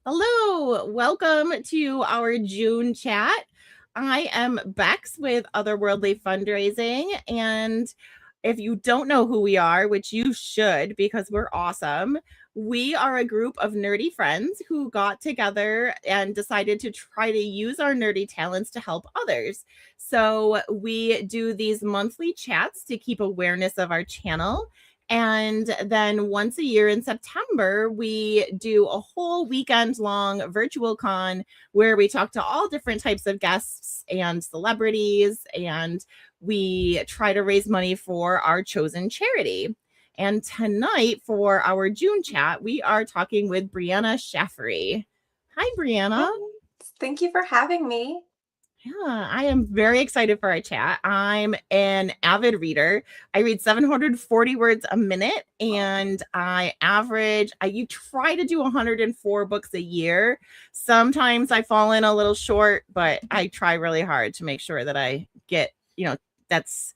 Hello, welcome to our June chat. I am Bexx with Otherworldly Fundraising, and if you don't know who we are, which you should because we're awesome, we are a group of nerdy friends who got together and decided to try to use our nerdy talents to help others. So we do these monthly chats to keep awareness of our channel. And then once a year in September, we do a whole weekend long virtual con where we talk to all different types of guests and celebrities, and we try to raise money for our chosen charity. And tonight for our June chat, we are talking with Brianna Shaffery. Hi, Brianna. Thank you for having me. Yeah, I am very excited for our chat. I'm an avid reader. I read 740 words a minute, and you try to do 104 books a year. Sometimes I fall in a little short, but I try really hard to make sure that I get, that's,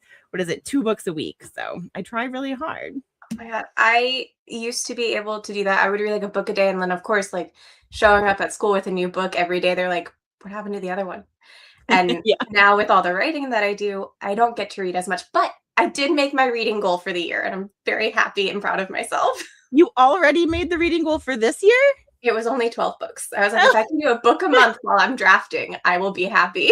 2 books a week. So I try really hard. Oh my God. I used to be able to do that. I would read like a book a day. And then, of course, like showing up at school with a new book every day, they're like, what happened to the other one? And Yeah. now with all the writing that I do, I don't get to read as much, but I did make my reading goal for the year and I'm very happy and proud of myself. You already made the reading goal for this year? It was only 12 books. I was like, if I can do a book a month while I'm drafting, I will be happy.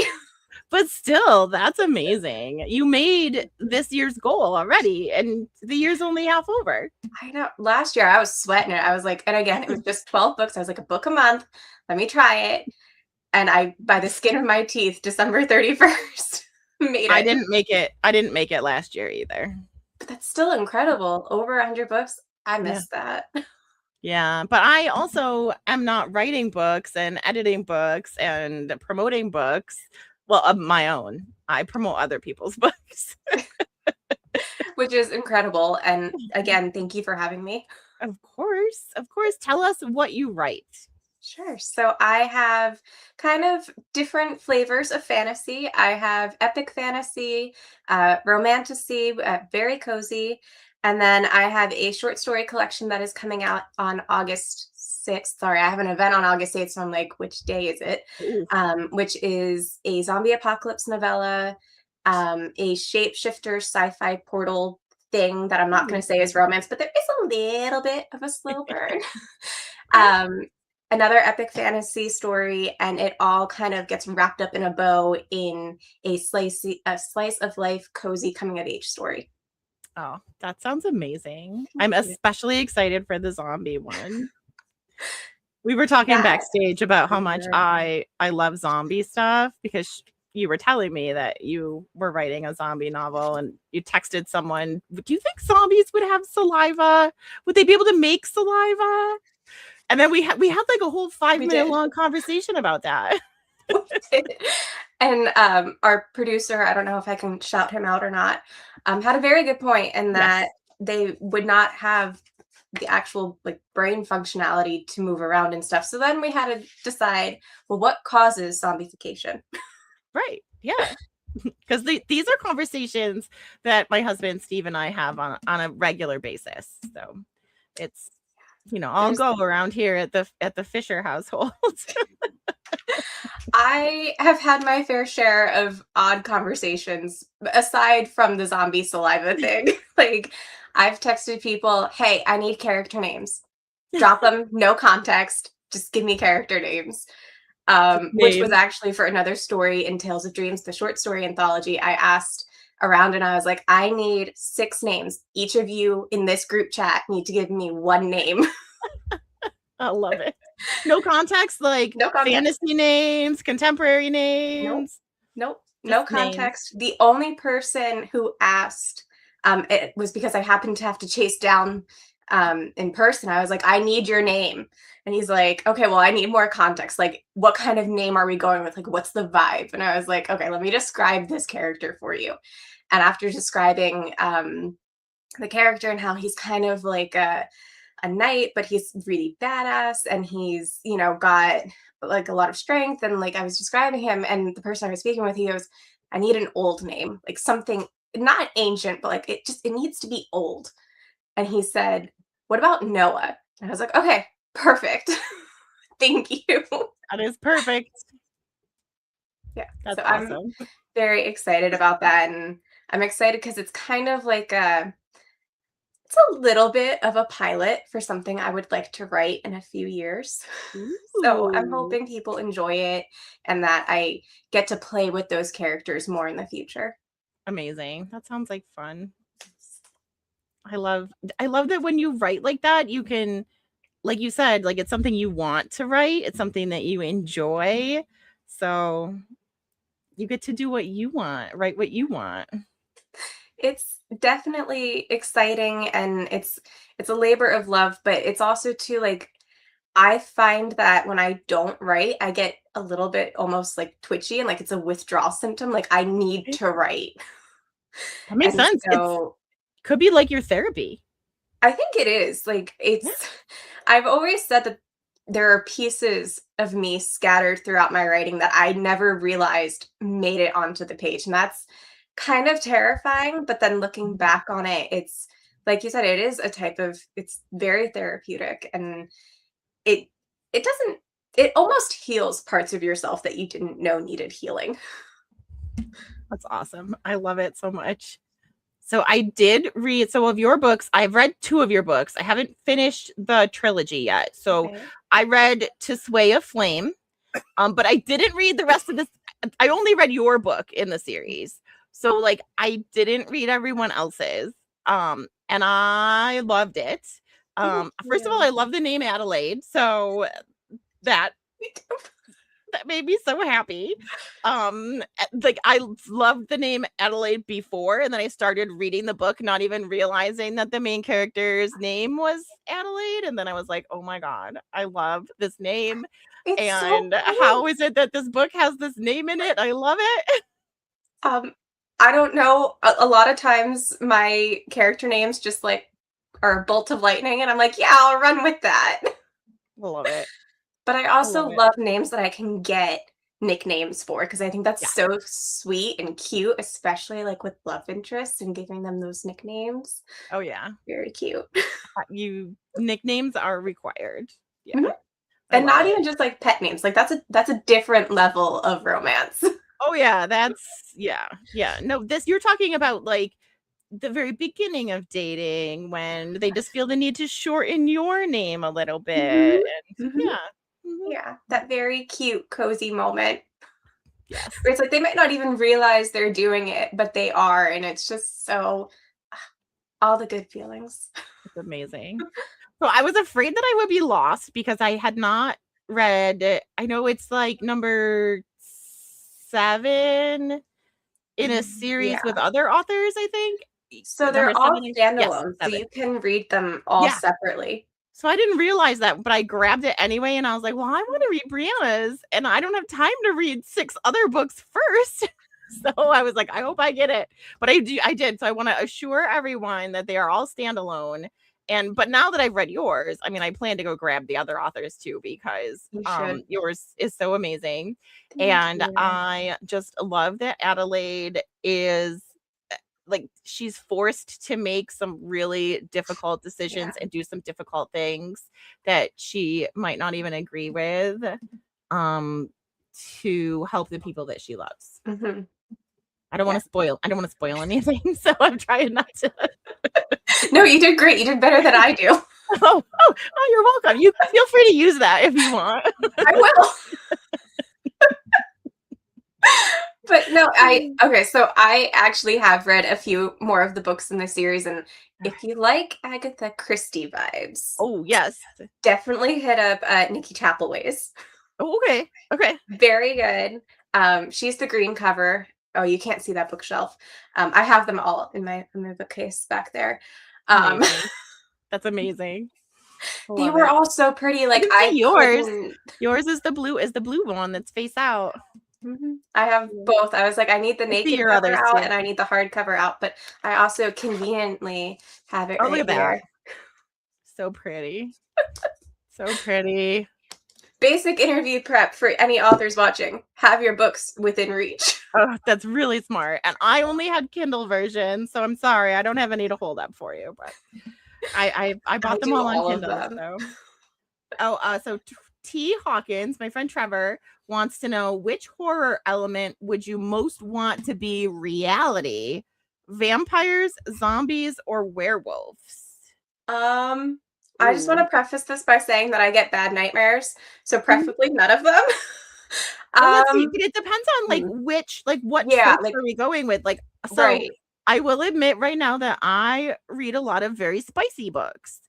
But still, that's amazing. You made this year's goal already, and the year's only half over. I know. Last year I was sweating it. I was like, and again, it was just 12 books. I was like, a book a month. Let me try it. And I, by the skin of my teeth, December 31st, made it. I didn't make it last year either. But that's still incredible. Over 100 books. I missed that. Yeah, but I also am not writing books and editing books and promoting books. Well, of my own. I promote other people's books. Which is incredible. And again, thank you for having me. Of course. Of course. Tell us what you write. Sure. So I have kind of different flavors of fantasy. I have epic fantasy, romantasy, very cozy. And then I have a short story collection that is coming out on August 6th. Sorry, I have an event on August 8th. So I'm like, which day is it? Which is a zombie apocalypse novella, a shapeshifter sci-fi portal thing that I'm not going to say is romance, but there is a little bit of a slow burn. Another epic fantasy story, and it all kind of gets wrapped up in a bow in a slice of life, cozy coming of age story. Oh, that sounds amazing. I'm especially excited for the zombie one. We were talking backstage about how much I love zombie stuff because you were telling me that you were writing a zombie novel and you texted someone, do you think zombies would have saliva? Would they be able to make saliva? And then we had like a whole 5-minute long conversation about that. And our producer, I don't know if I can shout him out or not, had a very good point in that they would not have the actual like brain functionality to move around and stuff. So then we had to decide, well, what causes zombification? Right. Yeah. Because these are conversations that my husband Steve and I have on a regular basis. So it's, I'll go around here at the Fisher household. I have had my fair share of odd conversations aside from the zombie saliva thing. Like I've texted people, hey, I need character names. Drop them, no context. Just give me character names. Which was actually for another story in Tales of Dreams, the short story anthology. I asked around and I was like, I need 6 names. Each of you in this group chat need to give me 1 name. I love it. No context, like no context. Fantasy names, contemporary names. Nope. No context. Names. The only person who asked, it was because I happened to have to chase down in person. I was like, I need your name. And he's like, okay, well, I need more context. Like, what kind of name are we going with? Like, what's the vibe? And I was like, okay, let me describe this character for you. And after describing the character and how he's kind of like a knight, but he's really badass and he's, got like a lot of strength. And like I was describing him and the person I was speaking with, he goes, I need an old name, like something not ancient, but like it needs to be old. And he said, what about Noah? And I was like, okay, perfect. Thank you. That is perfect. Yeah. That's So awesome. I'm very excited about that. And I'm excited because it's kind of like it's a little bit of a pilot for something I would like to write in a few years. So I'm Ooh, hoping people enjoy it and that I get to play with those characters more in the future. amazing. That sounds like fun. I love that when you write like that, you can, like you said, like it's something you want to write. It's something that you enjoy. So you get to do what you want, write what you want. It's definitely exciting and it's a labor of love, but it's also too like I find that when I don't write, I get a little bit almost like twitchy and like it's a withdrawal symptom. Like I need to write. That makes And sense. It's so could be like your therapy. I think it is. Like Yeah. I've always said that there are pieces of me scattered throughout my writing that I never realized made it onto the page. And that's kind of terrifying. But then looking back on it, it's like you said, it is a type of it's very therapeutic and it it doesn't it almost heals parts of yourself that you didn't know needed healing. That's awesome. I love it so much. So I did read some of your books. I've read 2 of your books. I haven't finished the trilogy yet. So Okay. I read To Sway a Flame, but I didn't read the rest of this. I only read your book in the series. So like I didn't read everyone else's. And I loved it. Thank First of all, you. I love the name Adelaide. So that that made me so happy. Like I loved the name Adelaide before, and then I started reading the book, not even realizing that the main character's name was Adelaide. And then I was like, oh my God, I love this name. It's so And cool. how is it that this book has this name in it? I love it. Um, I don't know. A lot of times my character names just like are a bolt of lightning, and I'm like, yeah, I'll run with that. I love it. But I I love also it. love names that I can get nicknames for because I think that's Yeah. so sweet and cute, especially like with love interests and giving them those nicknames. Oh yeah. Very cute. You nicknames are required. Yeah. Mhm. I And love not it. even just like pet names. Like that's a different level of romance. Oh yeah, that's yeah. Yeah. No, this you're talking about like the very beginning of dating when they just feel the need to shorten your name a little Mhm. bit. And Mhm. yeah. Mhm. Yeah, that very cute, cozy moment Yes. where it's like they might not even realize they're doing it, but they are, and it's just so all the good feelings. It's amazing. So I was afraid that I would be lost because I had not read I know it's like number 7 in a series with Yeah. other authors, I think. So Number they're all 7 is yes, standalone, so 7. you can read them all Yeah. separately. So I didn't realize that, but I grabbed it anyway, and I was like, "Well, I wanna read Brianna's, and I don't have time to read 6 other books first." So I was like, "I hope I get it." But I did, so I wanna assure everyone that they are all standalone, but now that I've read yours, I mean, I plan to go grab the other authors too because, You should. yours is so amazing, Thank and you. I just love that Adelaide is like she's forced to make some really difficult Yeah. decisions and do some difficult things that she might not even agree with um to help the people that she loves. Mhm. I Yeah. don't want to spoil anything, so I'm trying not to. No, you did great. You did better than I do. You're welcome. You feel free to use that if you want. I will. But no, I okay, so I actually have read a few more of the books in the series, and if you like Agatha Christie vibes, Oh, yes. definitely hit up Nikki Tappleways. Oh, okay. Okay. Very good. She's the green cover. Oh, you can't see that bookshelf. I have them all in my bookcase back there. Um, Amazing. That's amazing. they Love were it. all so pretty. I Like can I see yours. couldn't. Yours is the blue one that's face out. Mhm. I have both. I was like, I need the I see naked your cover others out too. and I need the hardcover out, but I also conveniently have it Oh, look right at that. here. So pretty. So pretty. Basic interview prep for any authors watching. Have your books within reach. Oh, that's really smart. And I only had Kindle version, so I'm sorry. I don't have any to hold up for you, but I I bought them do all on all of Kindle. them. So oh, so T. Hawkins, my friend Trevor, wants to know, which horror element would you most want to be reality? Vampires, zombies, or werewolves? I just want to preface this by saying that I get bad nightmares, so preferably none of them. Well, let's see. But it depends on like what tropes like, are we going with? Like, so right. I will admit right now that I read a lot of very spicy books.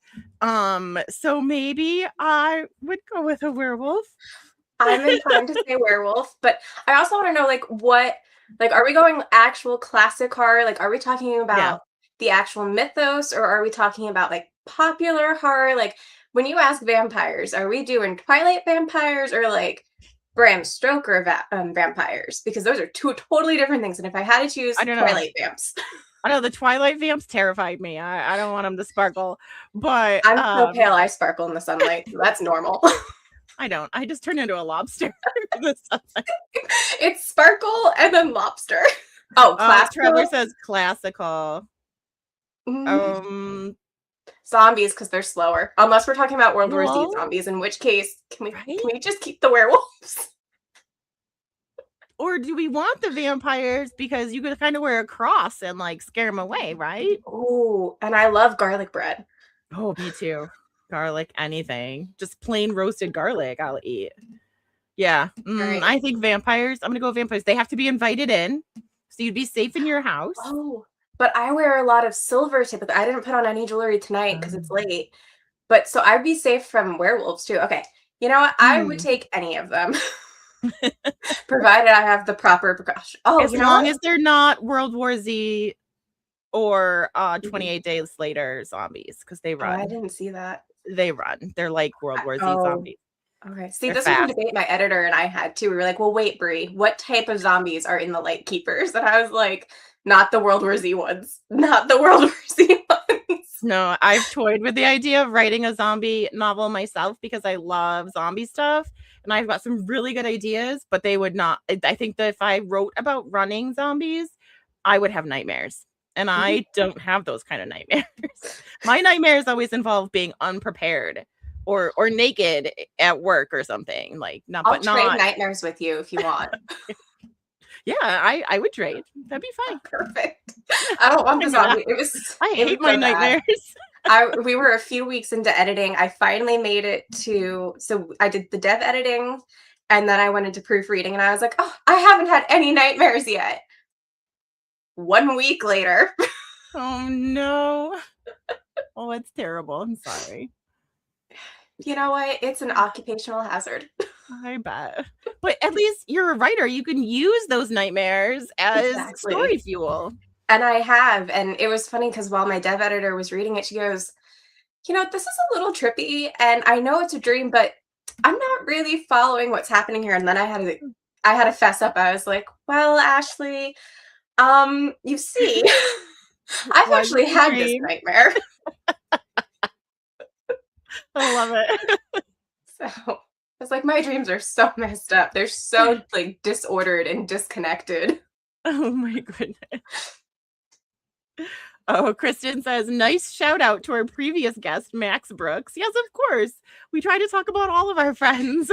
So maybe I would go with a werewolf. I'm inclined to say werewolf, but I also want to know are we going actual classic horror? Like, are we talking about the actual mythos, or are we talking about like popular horror? Like, when you ask vampires, are we doing Twilight vampires or like Bram Stoker vampires? Because those are two totally different things. And if I had to choose, I don't know. Twilight vamps. I know the Twilight vamps terrified me. I don't want them to sparkle, but I'm so pale I sparkle in the sunlight. So that's normal. I don't. I just turn into a lobster in the sunlight. It's sparkle and then lobster. Oh, classical. Trevor says classical. Zombies, because they're slower. Unless we're talking about World War Z zombies, in which case, can we just keep the werewolves? Or do we want the vampires because you could kind of wear a cross and like scare them away, right? Oh, and I love garlic bread. Oh, me too. Garlic, anything. Just plain roasted garlic, I'll eat. Yeah. Right. I think vampires. I'm going to go vampires. They have to be invited in, so you'd be safe in your house. Oh, but I wear a lot of silver typically. I didn't put on any jewelry tonight because it's late. But so I'd be safe from werewolves too. Okay. You know what? I would take any of them. Provided I have the proper precaution. Oh, as long as they're not World War Z or 28 Days Later zombies, because they run. Oh, I didn't see that. They run. They're like World War Z zombies. Okay. See, this was a debate my editor and I had too. We were like, well, wait, Brie, what type of zombies are in the Light Keepers? And I was like, not the World War Z ones. Not the World War Z ones. No, I've toyed with the idea of writing a zombie novel myself because I love zombie stuff. And I've got some really good ideas, but they would not. I think that if I wrote about running zombies, I would have nightmares. And I don't have those kind of nightmares. My nightmares always involve being unprepared or naked at work or something. Like, I'll trade nightmares with you if you want. Yeah, I would trade. That'd be fine. Perfect. I don't want the zombie. I hate my nightmares. We were a few weeks into editing. I finally made it so I did the dev editing and then I went into proofreading and I was like, oh, I haven't had any nightmares yet. 1 week later. Oh no. Oh, it's terrible. I'm sorry. You know what? It's an occupational hazard. I bet. But at least you're a writer. You can use those nightmares as story fuel. And I have. And it was funny because while my dev editor was reading it, she goes, you know, this is a little trippy. And I know it's a dream, but I'm not really following what's happening here. And then I had to fess up. I was like, well, Ashley, you see, I've actually had this nightmare. I love it. So it's like my dreams are so messed up. They're so like disordered and disconnected. Oh my goodness. Oh, Kristen says, nice shout out to our previous guest, Max Brooks. Yes, of course. We try to talk about all of our friends.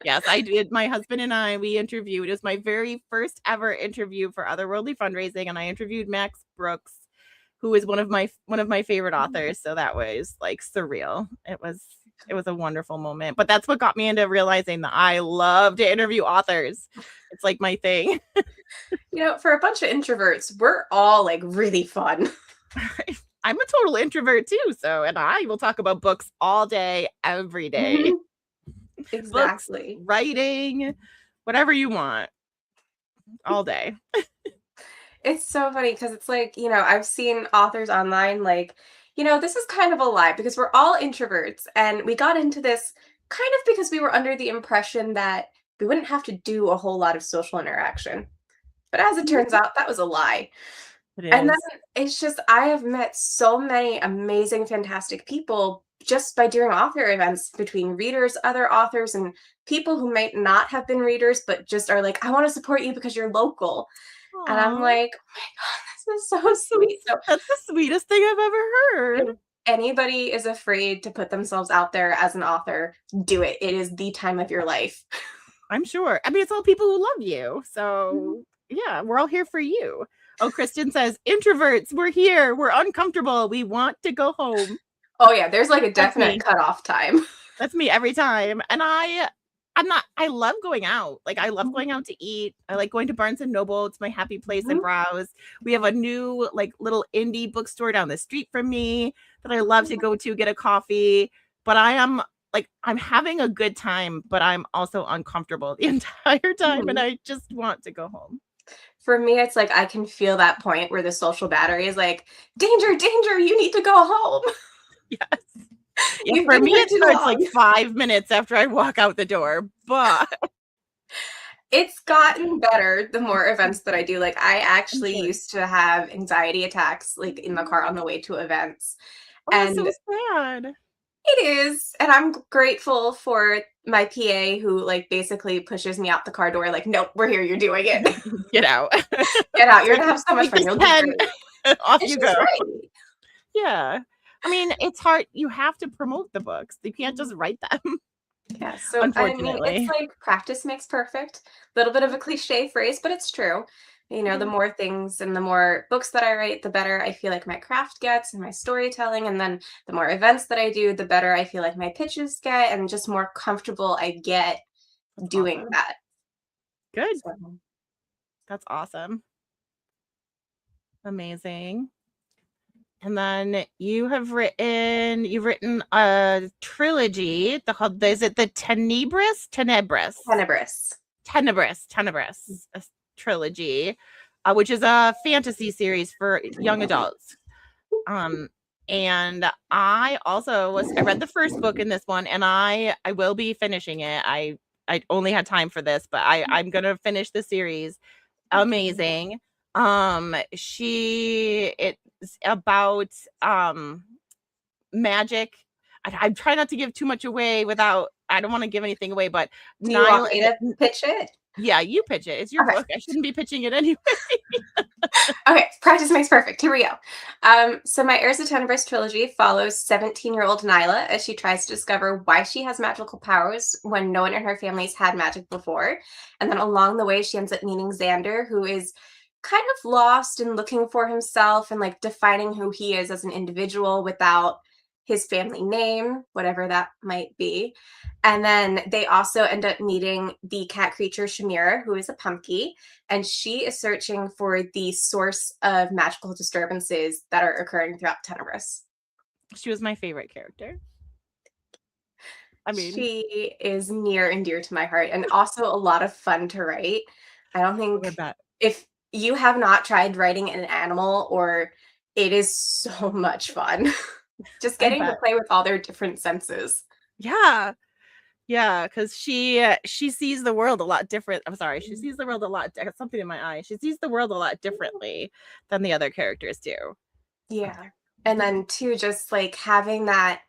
Yes, I did. My husband and I, we interviewed. It was my very first ever interview for Otherworldly Fundraising, and I interviewed Max Brooks, who is one of my favorite authors. So that was like surreal. It was a wonderful moment. But that's what got me into realizing that I love to interview authors. It's like my thing. You know, for a bunch of introverts, we're all like really fun. I'm a total introvert too. So, and I will talk about books all day, every day. Exactly. Books, writing, whatever you want, all day. It's so funny because it's like, you know, I've seen authors online like, you know, this is kind of a lie because we're all introverts and we got into this kind of because we were under the impression that we wouldn't have to do a whole lot of social interaction. But as it turns out, that was a lie. And then it's just, I have met so many amazing, fantastic people just by doing author events between readers, other authors, and people who might not have been readers, but just are like, I want to support you because you're local. Aww. And I'm like, oh my God, this is so sweet. So that's the sweetest thing I've ever heard. anybody is afraid to put themselves out there as an author, do it. It is the time of your life. I'm sure. I mean, it's all people who love you. So yeah, we're all here for you. Oh, Kristen says, introverts, we're here. We're uncomfortable. We want to go home. Oh yeah, there's like a definite cutoff time. That's me every time. And I love going out. Like, I love going out to eat. I like going to Barnes and Noble. It's my happy place and browse. We have a new like little indie bookstore down the street from me that I love to go to get a coffee. But I'm having a good time, but I'm also uncomfortable the entire time. And I just want to go home. For me, it's like I can feel that point where the social battery is like, danger, danger, you need to go home. Yes. Yeah, for me, it starts like 5 minutes after I walk out the door, but it's gotten better the more events that I do. Like, I actually used to have anxiety attacks like in the car on the way to events. Oh, and so sad. It is. And I'm grateful for my PA who like basically pushes me out the car door like, nope, we're here, you're doing it. Get out. Get out. You're gonna have so much fun. Off you go. Right. Yeah. I mean, it's hard. You have to promote the books. You can't just write them. Yeah. So unfortunately, I mean, it's like practice makes perfect. A little bit of a cliche phrase, but it's true. You know, the more things and the more books that I write, the better I feel like my craft gets and my storytelling. And then the more events that I do, the better I feel like my pitches get and just more comfortable I get doing that. Good. So. That's awesome. Amazing. And then you've written a trilogy. Is it the Tenebris? A trilogy, which is a fantasy series for young adults. And I read the first book in this one, and I will be finishing it. I only had time for this, but I'm gonna finish the series. Amazing. It's about magic. I'm trying not to give too much away I don't want to give anything away, but do you want me to pitch it? Yeah, you pitch it. It's your book. I shouldn't be pitching it anyway. Okay, practice makes perfect. Here we go. So my Heirs of Tenebris trilogy follows 17-year-old Nyla as she tries to discover why she has magical powers when no one in her family's had magic before. And then along the way, she ends up meeting Xander, who is kind of lost and looking for himself and like defining who he is as an individual without his family name, whatever that might be. And then they also end up meeting the cat creature Shamira, who is a pumpkin, and she is searching for the source of magical disturbances that are occurring throughout Tenebris. She was my favorite character. I mean, she is near and dear to my heart and also a lot of fun to write. I don't think if you have not tried writing an animal, or it is so much fun. Just getting to play with all their different senses. Yeah. Yeah, because she sees the world a lot different. I'm sorry, she sees the world a lot. I got something in my eye. She sees the world a lot differently than the other characters do. Yeah. And then too, just like having that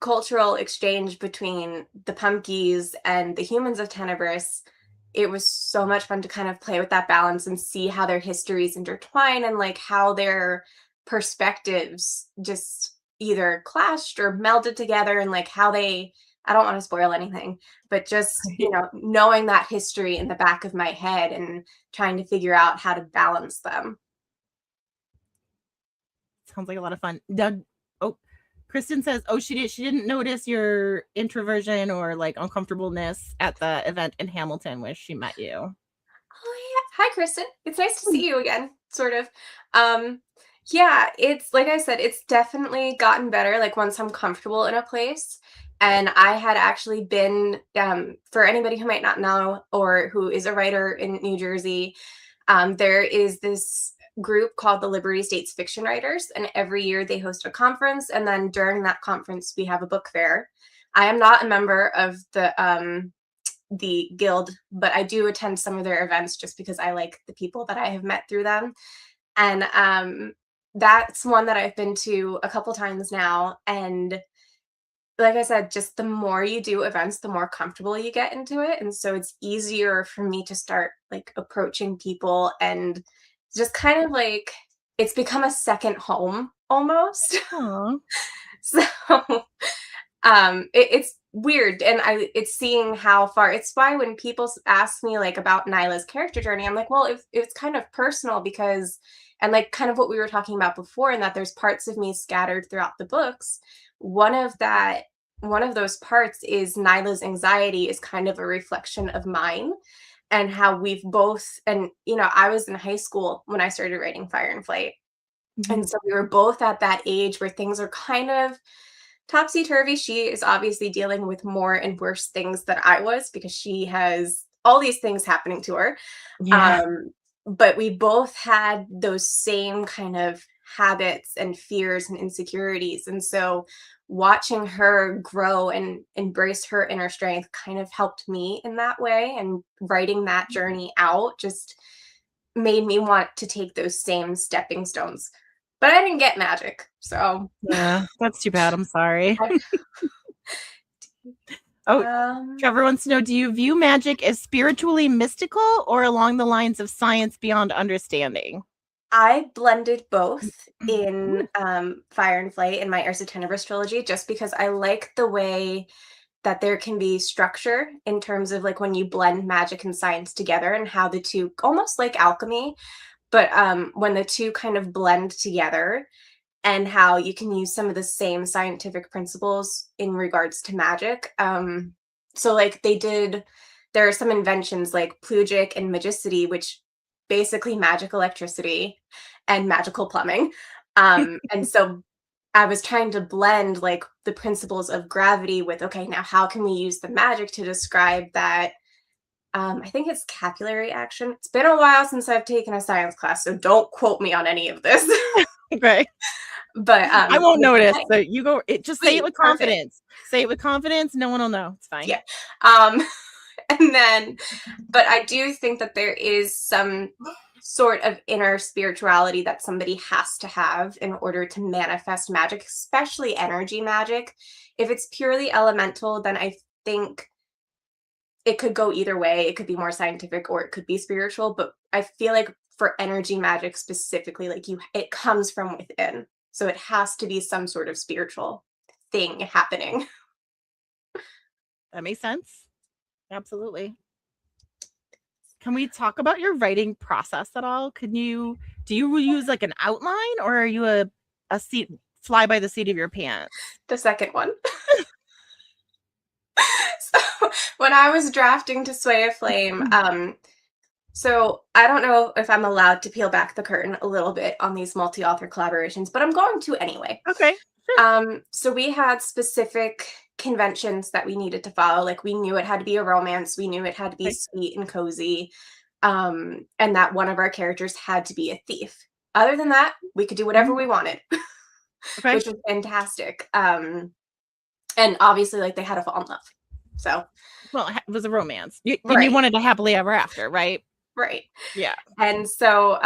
cultural exchange between the pumpkins and the humans of Tenebris, it was so much fun to kind of play with that balance and see how their histories intertwine and like how their perspectives just either clashed or melded together, and like how they, I don't want to spoil anything, but just, you know, knowing that history in the back of my head and trying to figure out how to balance them. Sounds like a lot of fun. Kristen says, she didn't notice your introversion or like uncomfortableness at the event in Hamilton where she met you. Oh yeah. Hi, Kristen. It's nice to see you again, sort of. Yeah, it's like I said, it's definitely gotten better, like once I'm comfortable in a place. And I had actually been, for anybody who might not know or who is a writer in New Jersey, there is this group called the Liberty States Fiction Writers, and every year they host a conference, and then during that conference we have a book fair. I am not a member of the guild, but I do attend some of their events just because I like the people that I have met through them. And that's one that I've been to a couple times now. And like I said, just the more you do events, the more comfortable you get into it. And so it's easier for me to start like approaching people, and just kind of like it's become a second home almost. Aw. So it's weird, and it's seeing how far. It's why when people ask me like about Nyla's character journey, I'm like, well, it's kind of personal because, and like kind of what we were talking about before, and that there's parts of me scattered throughout the books. One of those parts is Nyla's anxiety is kind of a reflection of mine, and how we've both, and I was in high school when I started writing Fire and Flight, and so we were both at that age where things are kind of topsy-turvy. She is obviously dealing with more and worse things than I was because she has all these things happening to her. Yeah. But we both had those same kind of habits and fears and insecurities. And so watching her grow and embrace her inner strength kind of helped me in that way. And writing that journey out just made me want to take those same stepping stones. But I didn't get magic, so Yeah, that's too bad. I'm sorry. Trevor wants to know, do you view magic as spiritually mystical or along the lines of science beyond understanding? I blended both in Fire and Flight in my Heirs of Tenebris trilogy, just because I like the way that there can be structure in terms of like when you blend magic and science together, and how the two, almost like alchemy, but when the two kind of blend together, and how you can use some of the same scientific principles in regards to magic. So like there are some inventions like plugic and magicity, which basically magic electricity and magical plumbing. And so I was trying to blend like the principles of gravity with, okay, now how can we use the magic to describe that? I think it's capillary action. It's been a while since I've taken a science class, so don't quote me on any of this. Okay. But I won't notice. So you go. Just say it with perfect. confidence. Say it with confidence. No one will know. It's fine. Yeah. And then, but I do think that there is some sort of inner spirituality that somebody has to have in order to manifest magic, especially energy magic. If it's purely elemental, then I think it could go either way. It could be more scientific or it could be spiritual. But I feel like for energy magic specifically, like it comes from within. So it has to be some sort of spiritual thing happening. That makes sense. Absolutely. Can we talk about your writing process at all? Do you use like an outline, or are you a seat fly by the seat of your pants? The second one. So when I was drafting To Sway a Flame, so I don't know if I'm allowed to peel back the curtain a little bit on these multi-author collaborations, but I'm going to anyway. Okay. So we had specific conventions that we needed to follow. Like we knew it had to be a romance. We knew it had to be sweet and cozy. And that one of our characters had to be a thief. Other than that, we could do whatever we wanted, which was fantastic. And obviously, like, they had to fall in love. So, well, it was a romance. You wanted a happily ever after, right? Right. Yeah. And so,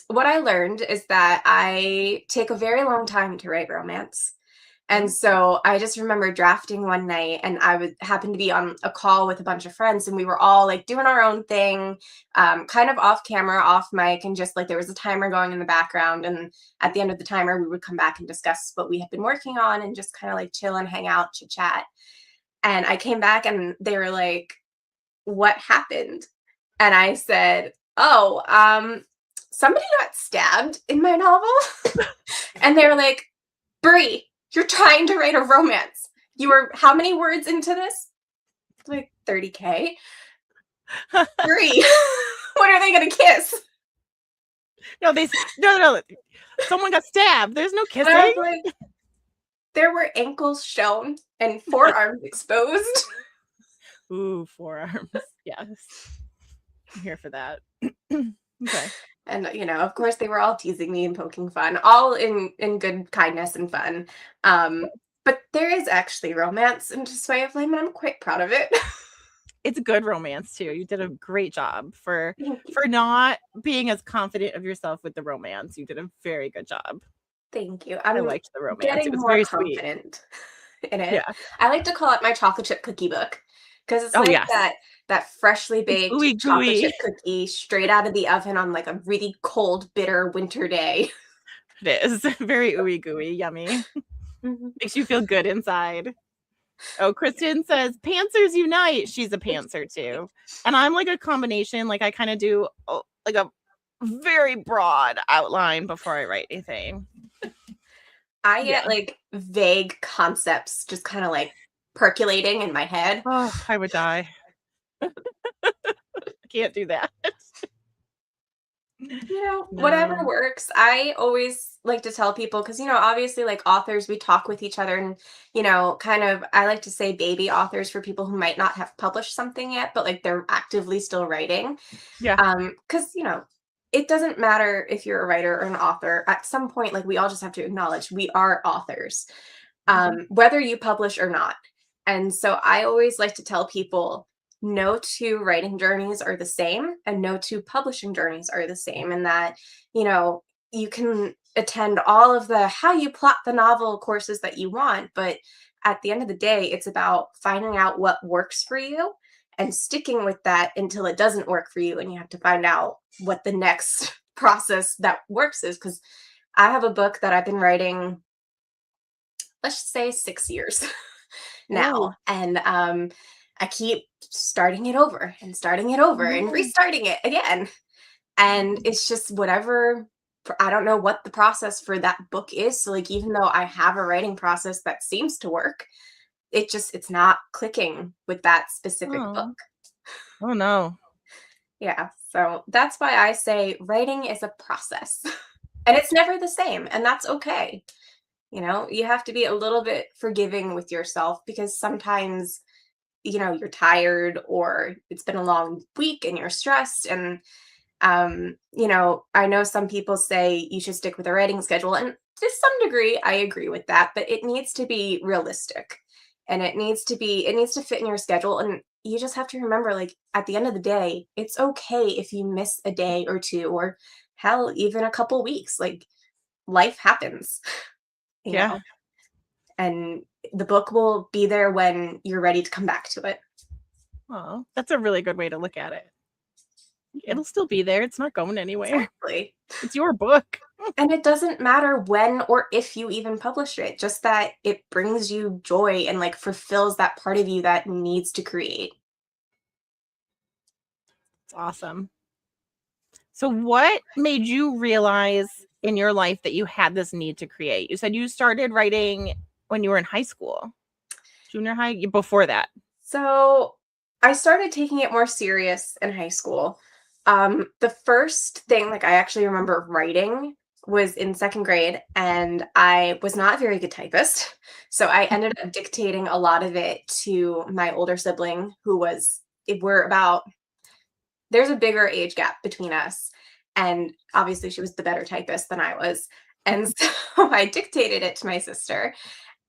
what I learned is that I take a very long time to write romance. And so I just remember drafting one night, and I would happen to be on a call with a bunch of friends, and we were all like doing our own thing, kind of off camera, off mic, and just like there was a timer going in the background. And at the end of the timer, we would come back and discuss what we had been working on and just kind of like chill and hang out, chit chat. And I came back and they were like, "What happened?" And I said, "Oh, somebody got stabbed in my novel." And they were like, "Brie, you're trying to write a romance. You were how many words into this?" Like 30K. Brie, what are they gonna kiss? No. Someone got stabbed. There's no kissing. Like, there were ankles shown and forearms exposed. Ooh, forearms. Yes. I'm here for that. Okay. And, of course, they were all teasing me and poking fun, all in good kindness and fun. But there is actually romance in To Sway a Flame, and I'm quite proud of it. It's a good romance, too. You did a great job for not being as confident of yourself with the romance. You did a very good job. Thank you. I liked the romance. Getting it was more very confident sweet in it. Yeah. I like to call it my chocolate chip cookie book, because it's like that freshly baked chocolate chip cookie straight out of the oven on like a really cold, bitter winter day. It is very ooey gooey, yummy. Makes you feel good inside. Oh, Kristen says Pantsers unite. She's a pantser too. And I'm like a combination. Like I kind of do like a very broad outline before I write anything. I get like vague concepts just kind of like percolating in my head. Oh, I would die. I can't do that. Whatever works. I always like to tell people because, obviously, like authors, we talk with each other and, kind of, I like to say baby authors for people who might not have published something yet, but like they're actively still writing. Yeah. Because, it doesn't matter if you're a writer or an author. At some point, like we all just have to acknowledge we are authors, whether you publish or not. And so I always like to tell people, no two writing journeys are the same and no two publishing journeys are the same, and that you can attend all of the how you plot the novel courses that you want, but at the end of the day it's about finding out what works for you and sticking with that until it doesn't work for you and you have to find out what the next process that works is. Because I have a book that I've been writing, let's just say 6 years now. Ooh. And I keep starting it over and starting it over and restarting it again. And it's just whatever, I don't know what the process for that book is. So like, even though I have a writing process that seems to work, it's not clicking with that specific book. Oh no. Yeah. So that's why I say writing is a process and it's never the same. And that's okay. You have to be a little bit forgiving with yourself because sometimes you're tired or it's been a long week and you're stressed. And, I know some people say you should stick with a writing schedule. And to some degree, I agree with that, but it needs to be realistic and it needs to fit in your schedule. And you just have to remember, like, at the end of the day, it's okay if you miss a day or two, or hell, even a couple weeks. Like, life happens, you know? And the book will be there when you're ready to come back to it. Oh, that's a really good way to look at it. It'll still be there. It's not going anywhere. Exactly. It's your book. And it doesn't matter when or if you even publish it, just that it brings you joy and like fulfills that part of you that needs to create. It's awesome. So what made you realize in your life that you had this need to create? You said you started writing when you were in high school, junior high, before that. So I started taking it more serious in high school. The first thing like I actually remember writing was in second grade, and I was not a very good typist. So I ended up dictating a lot of it to my older sibling there's a bigger age gap between us. And obviously she was the better typist than I was. And so I dictated it to my sister.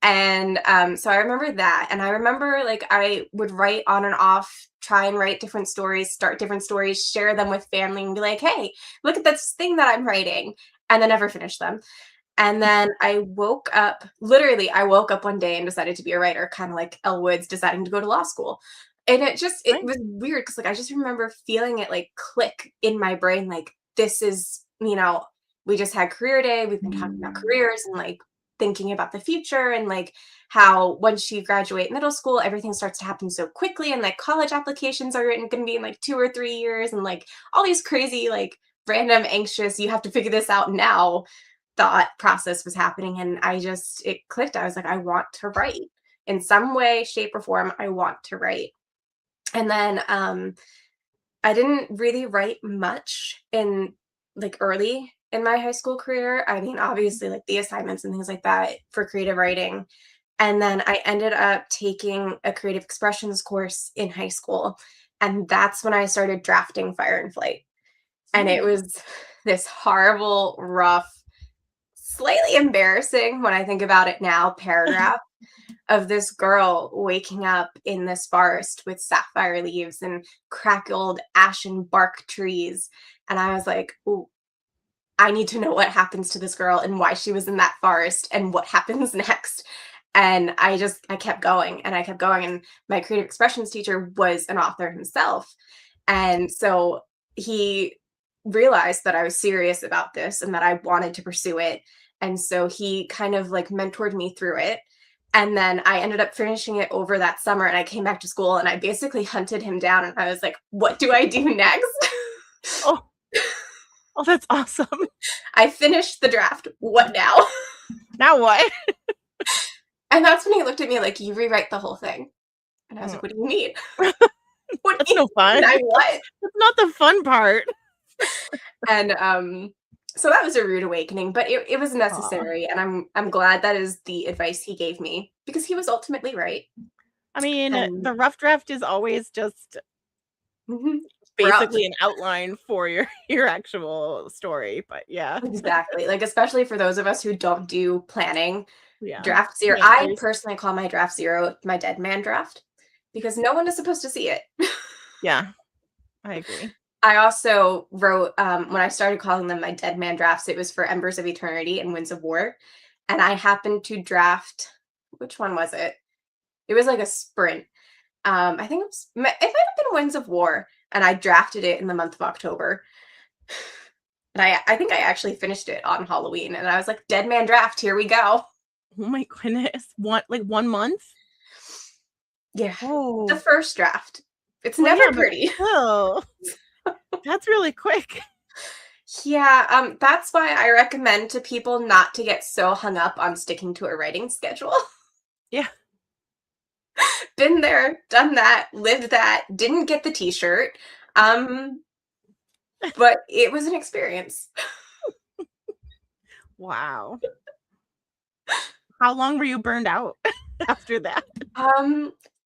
And so I remember that. And I remember like I would write on and off, try and write different stories, start different stories, share them with family and be like, hey, look at this thing that I'm writing, and then never finish them. And then I woke up one day and decided to be a writer, kind of like Elle Woods deciding to go to law school. And it was weird because like I just remember feeling it like click in my brain, like this is, we just had career day, we've been talking about careers and like thinking about the future and like how once you graduate middle school, everything starts to happen so quickly and like college applications are going to be in like 2 or 3 years and like all these crazy like random anxious, you have to figure this out now thought process was happening. And it clicked. I was like, I want to write in some way, shape or form. I want to write. And then I didn't really write much in like early in my high school career. I mean, obviously like the assignments and things like that for creative writing. And then I ended up taking a creative expressions course in high school. And that's when I started drafting Fire and Flight. And it was this horrible, rough, slightly embarrassing when I think about it now, paragraph of this girl waking up in this forest with sapphire leaves and crackled ashen bark trees. And I was like, ooh, I need to know what happens to this girl and why she was in that forest and what happens next. And I kept going and I kept going. And my creative expressions teacher was an author himself. And so he realized that I was serious about this and that I wanted to pursue it. And so he kind of like mentored me through it. And then I ended up finishing it over that summer, and I came back to school and I basically hunted him down, and I was like, what do I do next? Oh, that's awesome. I finished the draft. What now? Now what? And that's when he looked at me like, you rewrite the whole thing. And I was like, what do you mean? What That's no fun. What? That's not the fun part. And so that was a rude awakening, but it was necessary. Aww. And I'm glad that is the advice he gave me, because he was ultimately right. I mean, the rough draft is always just basically an outline for your actual story, but yeah. Exactly. Like, especially for those of us who don't do planning. Yeah. Draft zero. Yeah, I personally call my draft zero my dead man draft, because no one is supposed to see it. Yeah, I agree. I also wrote, when I started calling them my dead man drafts, it was for Embers of Eternity and Winds of War. And I happened to draft, which one was it? It was like a sprint. I think it might have been Winds of War, and I drafted it in the month of October. And I think I actually finished it on Halloween, and I was like, dead man draft, here we go. Oh my goodness. What, like 1 month? Yeah. Oh. The first draft. It's never pretty. Oh, that's really quick. Yeah, that's why I recommend to people not to get so hung up on sticking to a writing schedule. Yeah. Been there, done that, lived that, didn't get the t-shirt. But it was an experience. Wow. How long were you burned out after that?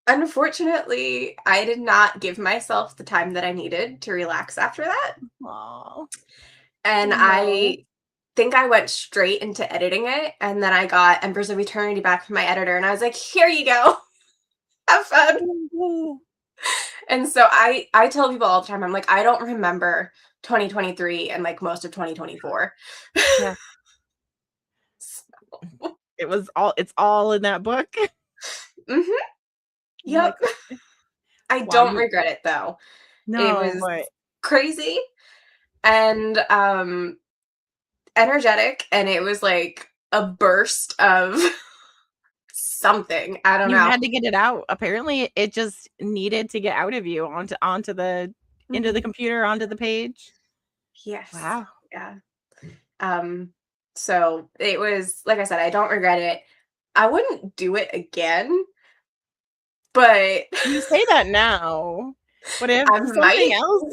Unfortunately, I did not give myself the time that I needed to relax after that. Aww. And I think I went straight into editing it, and then I got Embers of Eternity back from my editor, and I was like, here you go. Have fun. And so I tell people all the time, I'm like, I don't remember 2023 and like most of 2024. Yeah. So. It's all in that book. Mm-hmm. Yep. I don't regret it though. No, it was crazy and energetic, and it was like a burst of something. I don't know. You had to get it out. Apparently it just needed to get out of you onto the into the computer, onto the page. Yes. Wow. Yeah. So it was, like I said, I don't regret it. I wouldn't do it again. But you say that now. But if something else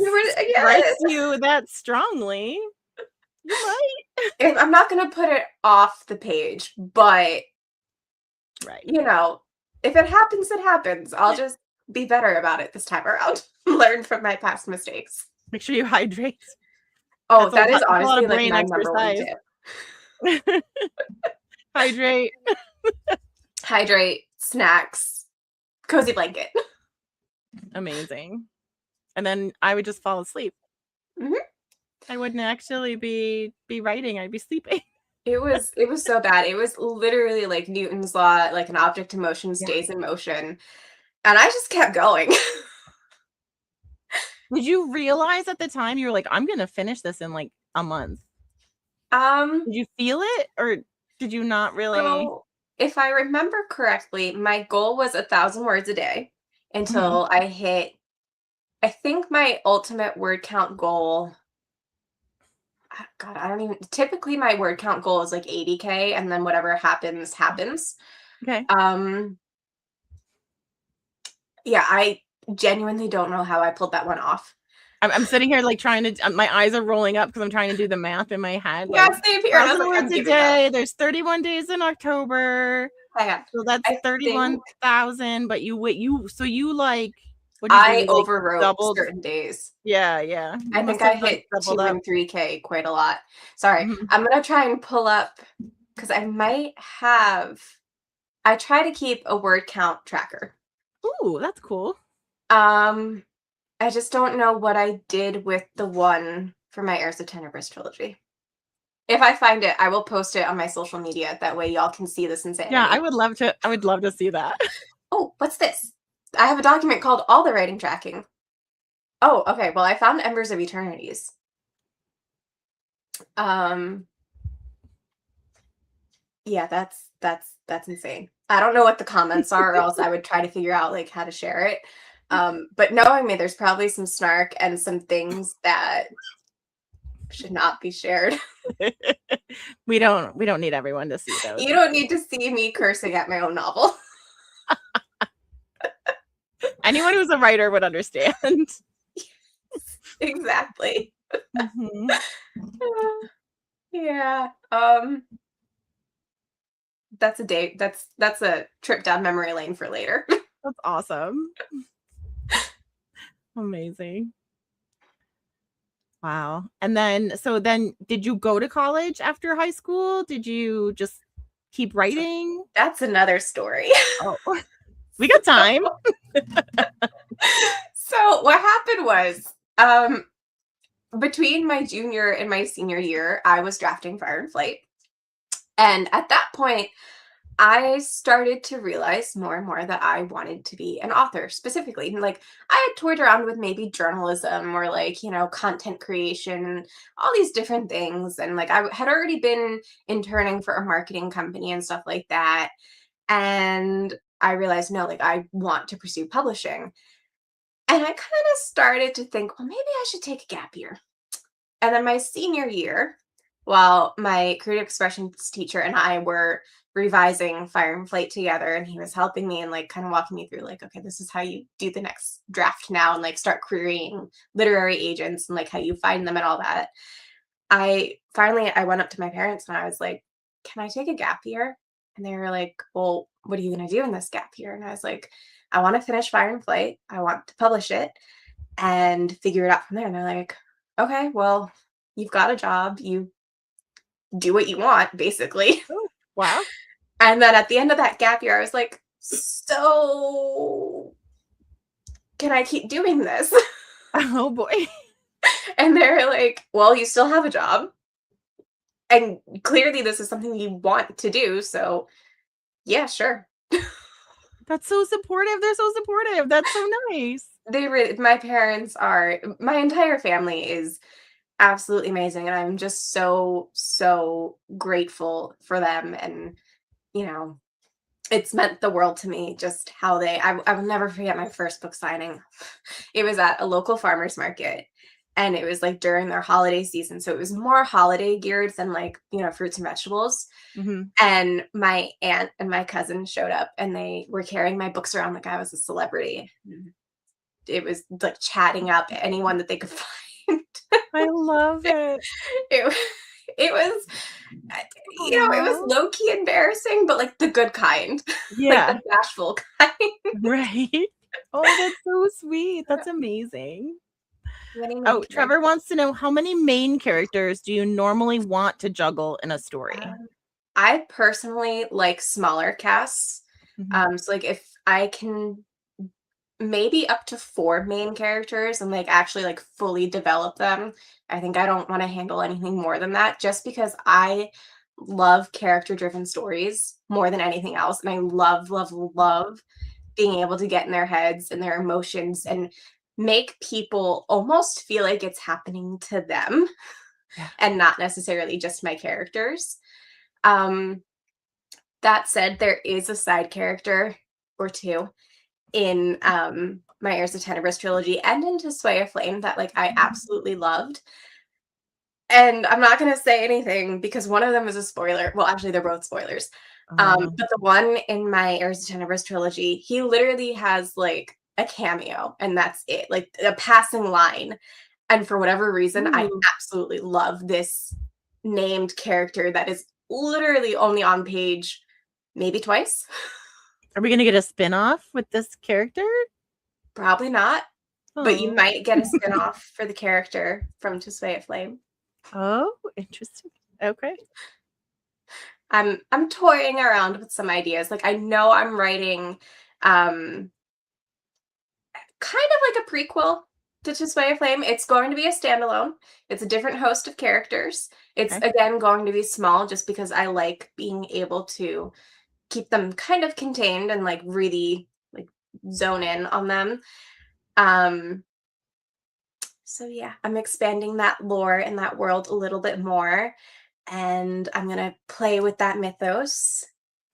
strikes you that strongly, you might. I'm not going to put it off the page, but you know, if it happens, it happens. I'll just be better about it this time around. Learn from my past mistakes. Make sure you hydrate. Oh, that is honestly like my number one tip. Hydrate. Hydrate, snacks, cozy blanket. Amazing. And then I would just fall asleep. I wouldn't actually be writing. I'd be sleeping. It was so bad. It was literally like Newton's law, like an object in motion stays in motion. And I just kept going. Did you realize at the time you were like, I'm going to finish this in like a month? Did you feel it, or did you not really? So, if I remember correctly, my goal was 1,000 words a day until I hit, I think my ultimate word count goal, God, I don't even, typically my word count goal is like 80K, and then whatever happens, happens. Okay. Yeah, I genuinely don't know how I pulled that one off. I'm sitting here like trying to, my eyes are rolling up because I'm trying to do the math in my head. Yeah, same here. 1,000 words a day. There's 31 days in October. So that's 31,000. But you so you like, I overwrote certain days. Yeah. I think I hit 2 and 3K quite a lot. Sorry, I'm gonna try and pull up because I might have. I try to keep a word count tracker. Ooh, that's cool. I just don't know what I did with the one for my Heirs of Tenebris trilogy. If I find it, I will post it on my social media. That way y'all can see this insanity. Yeah, I would love to see that. Oh, what's this? I have a document called All the Writing Tracking. Oh, okay. Well, I found Embers of Eternities. Yeah, that's insane. I don't know what the comments are, or else I would try to figure out like how to share it. But knowing me, there's probably some snark and some things that should not be shared. We don't need everyone to see those. You don't need to see me cursing at my own novel. Anyone who's a writer would understand. Exactly. Mhm. Yeah. That's a date. That's a trip down memory lane for later. That's awesome. Amazing. Wow. And then, so then did you go to college after high school? Did you just keep writing? That's another story. Oh, we got time. So what happened was, between my junior and my senior year, I was drafting Fire and Flight. And at that point, I started to realize more and more that I wanted to be an author specifically. And like I had toyed around with maybe journalism or like, content creation, all these different things. And like I had already been interning for a marketing company and stuff like that. And I realized, no, like I want to pursue publishing. And I kind of started to think, well, maybe I should take a gap year. And then my senior year, while my creative expressions teacher and I were revising Fire and Flight together, and he was helping me and like kind of walking me through, like, okay, this is how you do the next draft now, and like start querying literary agents and like how you find them and all that. I went up to my parents and I was like, can I take a gap year? And they were like, well, what are you going to do in this gap year? And I was like, I want to finish Fire and Flight. I want to publish it and figure it out from there. And they're like, okay, well, you've got a job. You do what you want, basically. Oh, wow. And then at the end of that gap year, I was like, so can I keep doing this? Oh boy. And they're like, well, you still have a job. And clearly this is something you want to do. So yeah, sure. That's so supportive. They're so supportive. That's so nice. My parents are, my entire family is absolutely amazing. And I'm just so, so grateful for them. And, it's meant the world to me just how I will never forget my first book signing. It was at a local farmer's market. And it was like during their holiday season. So it was more holiday geared than like, fruits and vegetables. Mm-hmm. And my aunt and my cousin showed up and they were carrying my books around like I was a celebrity. It was like chatting up anyone that they could find. I love it. It was, it was low key embarrassing, but like the good kind. Yeah. Like the bashful kind. Right. Oh, that's so sweet. That's amazing. Oh, Trevor wants to know, how many main characters do you normally want to juggle in a story? I personally like smaller casts. Mm-hmm. So like if I can maybe up to 4 main characters and like actually like fully develop them. I think I don't want to handle anything more than that, just because I love character driven stories more than anything else. And I love, love, love being able to get in their heads and their emotions and make people almost feel like it's happening to them. Yeah. And not necessarily just my characters. That said, there is a side character or two in my Heirs of Tenebris trilogy and into Sway of Flame that like I absolutely loved. And I'm not gonna say anything because one of them is a spoiler. Well, actually they're both spoilers. But the one in my Heirs of Tenebris trilogy, he literally has like a cameo and that's it, like a passing line. And for whatever reason, I absolutely love this named character that is literally only on page maybe twice. Are we going to get a spin-off with this character? Probably not. Oh. But you might get a spin-off for the character from To Sway of Flame. Oh, interesting. Okay. I'm toying around with some ideas. Like I know I'm writing kind of like a prequel to Sway of Flame. It's going to be a standalone. It's a different host of characters. It's again going to be small just because I like being able to keep them kind of contained and like really like zone in on them. So yeah, I'm expanding that lore and that world a little bit more. and I'm gonna play with that mythos.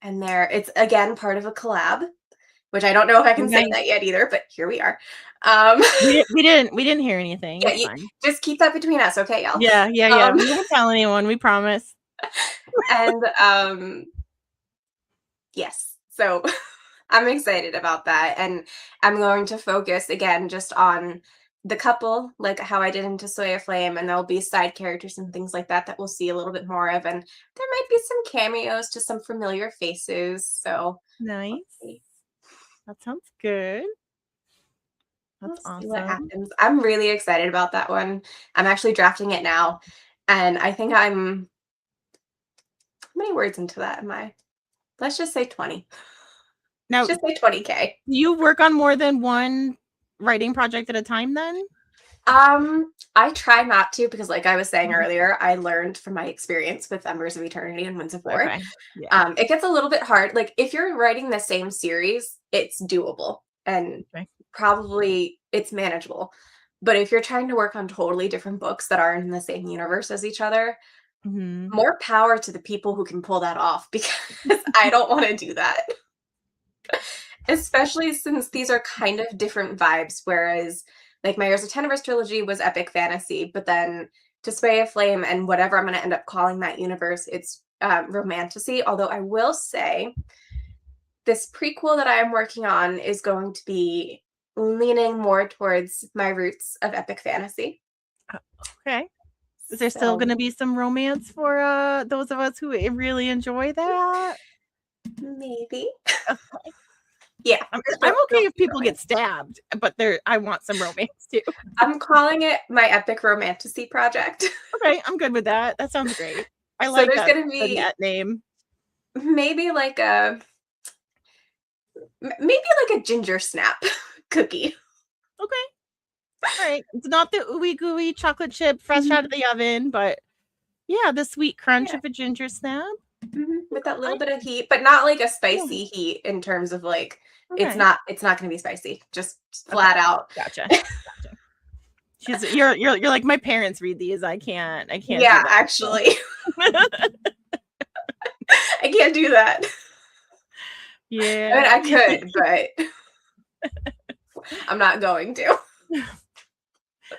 And it's again part of a collab, which I don't know if I can say that yet either, but here we are. We didn't hear anything. Yeah, it's fine. Just keep that between us, okay, y'all? Yeah. We won't tell anyone, we promise. And yes, so I'm excited about that, and I'm going to focus again just on the couple, like how I did into Soy Flame, and there'll be side characters and things like that we'll see a little bit more of, and there might be some cameos to some familiar faces. So nice. That sounds good. That's awesome. See what happens. I'm really excited about that one. I'm actually drafting it now, and I think I'm. How many words into that am I? Let's just say 20. Now, just say 20K. Do you work on more than one writing project at a time then? I try not to, because like I was saying earlier, I learned from my experience with Embers of Eternity and Winds of War. Okay. Yeah. It gets a little bit hard. Like if you're writing the same series, it's doable and probably it's manageable. But if you're trying to work on totally different books that are in the same universe as each other, more power to the people who can pull that off, because I don't want to do that. Especially since these are kind of different vibes, whereas like my Heirs of Tenebris trilogy was epic fantasy, but then To Sway a Flame and whatever I'm going to end up calling that universe, it's romantasy. Although I will say this prequel that I am working on is going to be leaning more towards my roots of epic fantasy. Okay. Is there still going to be some romance for those of us who really enjoy that? Maybe. Okay. Yeah. I'm okay if people get stabbed, but I want some romance too. I'm calling it my epic romantasy project. Okay, I'm good with that. That sounds great. I so like there's that, gonna be that name. Maybe like a ginger snap cookie. Okay. All right. It's not the ooey gooey chocolate chip fresh out of the oven, but yeah, the sweet crunch of a ginger snap. With that little bit of heat, but not like a spicy heat in terms of like it's not going to be spicy, just flat out. Gotcha. You're like, my parents read these. I can't yeah, actually. I can't do that. Yeah. I mean, I could, but I'm not going to.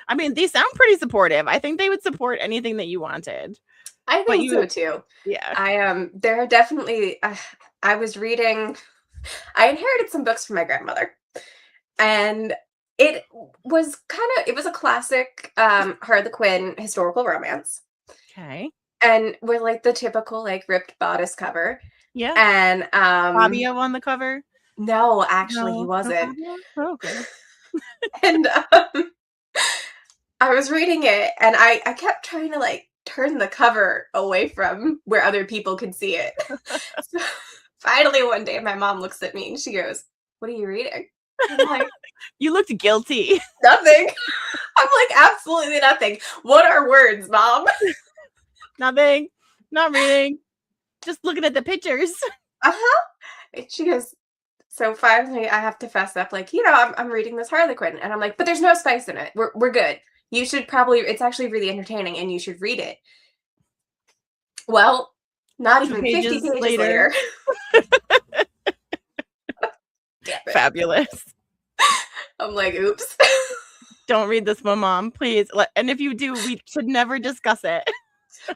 I mean, they sound pretty supportive. I think they would support anything that you wanted. I think so too. Yeah. There are definitely I was reading, I inherited some books from my grandmother, and it was a classic Harlequin historical romance. Okay. And with like the typical like ripped bodice cover. Yeah. And Fabio on the cover? No, actually he wasn't. No, okay. And I was reading it, and I kept trying to like turn the cover away from where other people could see it. So finally one day my mom looks at me and she goes, "What are you reading?" I'm like, you looked guilty. Nothing. I'm like, absolutely nothing. What are words, Mom? Nothing. Not reading. Just looking at the pictures. And she goes, so finally I have to fess up, like, I'm reading this Harlequin, and I'm like, but there's no spice in it. We're good. You should probably, it's actually really entertaining and you should read it. Well, not even 50 pages later. Fabulous. I'm like, oops. Don't read this, my mom, please. And if you do, we should never discuss it.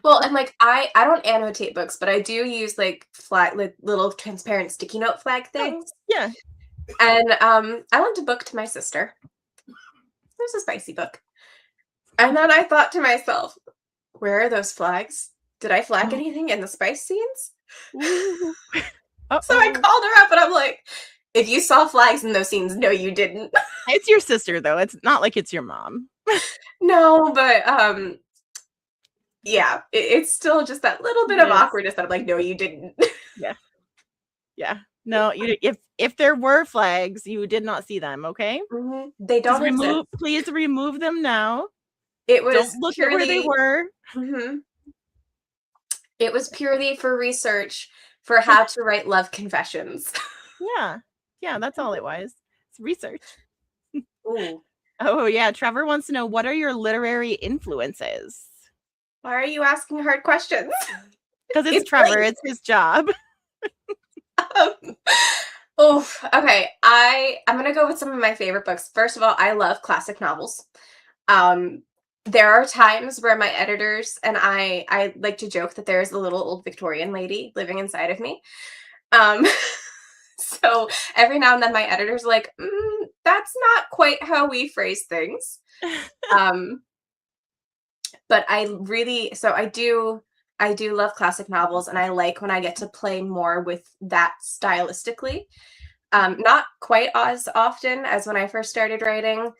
Well, and like I don't annotate books, but I do use like little transparent sticky note flag things. Yeah. And I lent a book to my sister. It was a spicy book. And then I thought to myself, where are those flags? Did I flag anything in the spice scenes? So I called her up and I'm like, if you saw flags in those scenes, no, you didn't. It's your sister, though. It's not like it's your mom. No, but yeah, it's still just that little bit of awkwardness that I'm like, no, you didn't. Yeah. No, if there were flags, you did not see them. Okay. Mm-hmm. They don't Please remove them now. It was don't look at where they were. Mm-hmm. It was purely for research for how to write love confessions. Yeah, that's all it was. It's research. Ooh. Oh yeah, Trevor wants to know, what are your literary influences? Why are you asking hard questions? Because it's Trevor. It's his job. Okay. I'm gonna go with some of my favorite books. First of all, I love classic novels. There are times where my editors and I like to joke that there's a little old Victorian lady living inside of me. Um, so every now and then my editors are like, that's not quite how we phrase things. But I do love classic novels, and I like when I get to play more with that stylistically. Not quite as often as when I first started writing,